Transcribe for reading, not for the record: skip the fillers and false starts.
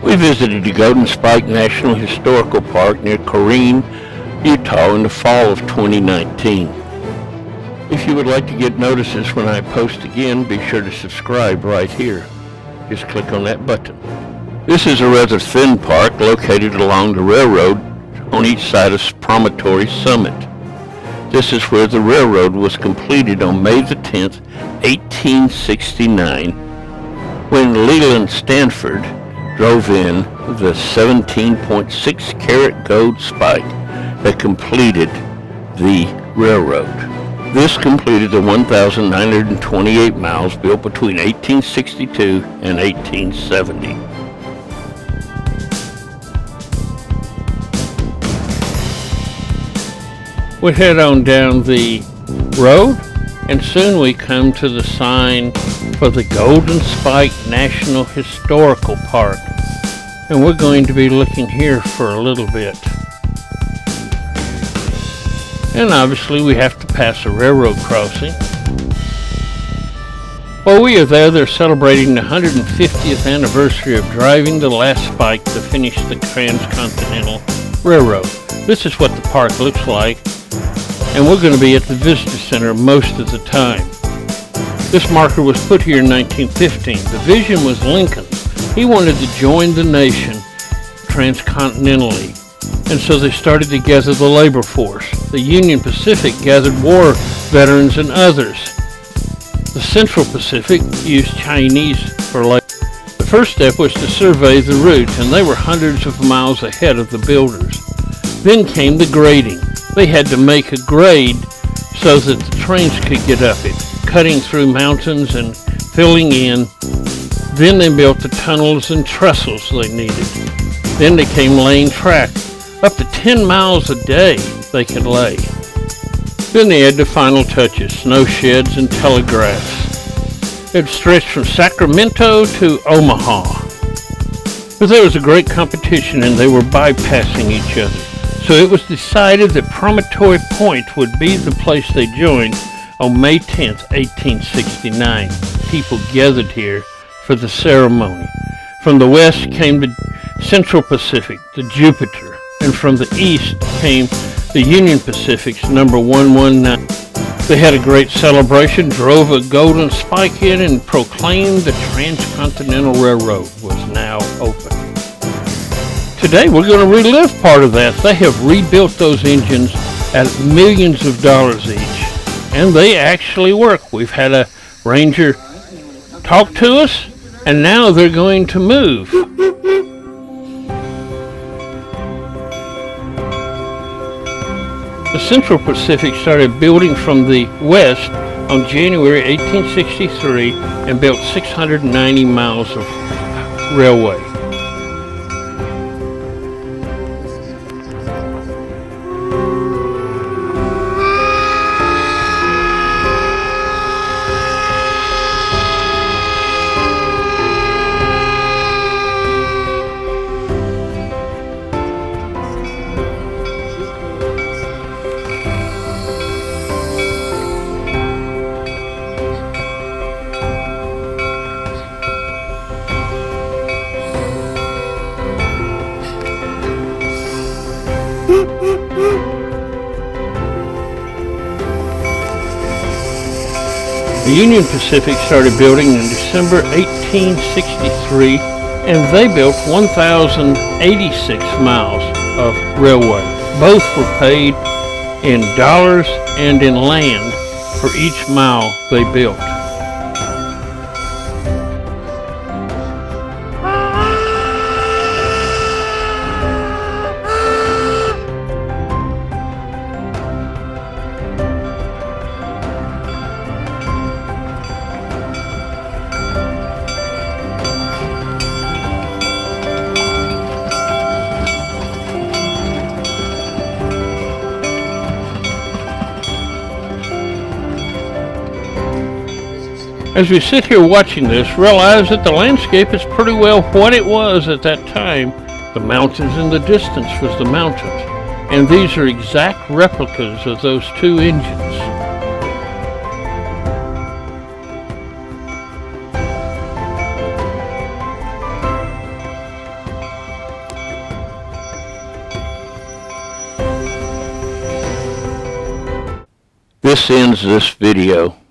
We visited the Golden Spike National Historical Park near Corinne, Utah in the fall of 2019. If you would like to get notices when I post again, be sure to subscribe right here. Just click on that button. This is a rather thin park located along the railroad on each side of Promontory Summit. This is where the railroad was completed on May the 10th, 1869, when Leland Stanford drove in the 17.6 karat gold spike that completed the railroad. This completed the 1,928 miles built between 1862 and 1870. We head on down the road, and soon we come to the sign for the Golden Spike National Historical Park. And we're going to be looking here for a little bit. And obviously we have to pass a railroad crossing. While we are there, they're celebrating the 150th anniversary of driving the last spike to finish the Transcontinental Railroad. This is what the park looks like, and we're going to be at the visitor center most of the time. This marker was put here in 1915. The vision was Lincoln's. He wanted to join the nation transcontinentally, and so they started to gather the labor force. The Union Pacific gathered war veterans and others. The Central Pacific used Chinese for labor. The first step was to survey the routes, and they were hundreds of miles ahead of the builders. Then came the grading. They had to make a grade so that the trains could get up it, cutting through mountains and filling in. Then they built the tunnels and trestles they needed. Then they came laying track. Up to 10 miles a day they could lay. Then they had the final touches, snow sheds and telegraphs. It stretched from Sacramento to Omaha. But there was a great competition and they were bypassing each other. So it was decided that Promontory Point would be the place they joined on May 10th, 1869. People gathered here for the ceremony. From the west came the Central Pacific, the Jupiter, and from the east came the Union Pacific's number 119. They had a great celebration, drove a golden spike in, and proclaimed the Transcontinental Railroad was now open. Today we're going to relive part of that. They have rebuilt those engines at millions of dollars each, and they actually work. We've had a ranger talk to us, and now they're going to move. The Central Pacific started building from the west on January 1863 and built 690 miles of railway. The Union Pacific started building in December 1863, and they built 1,086 miles of railway. Both were paid in dollars and in land for each mile they built. As we sit here watching this, realize that the landscape is pretty well what it was at that time. The mountains in the distance was the mountains, and these are exact replicas of those two engines. This ends this video.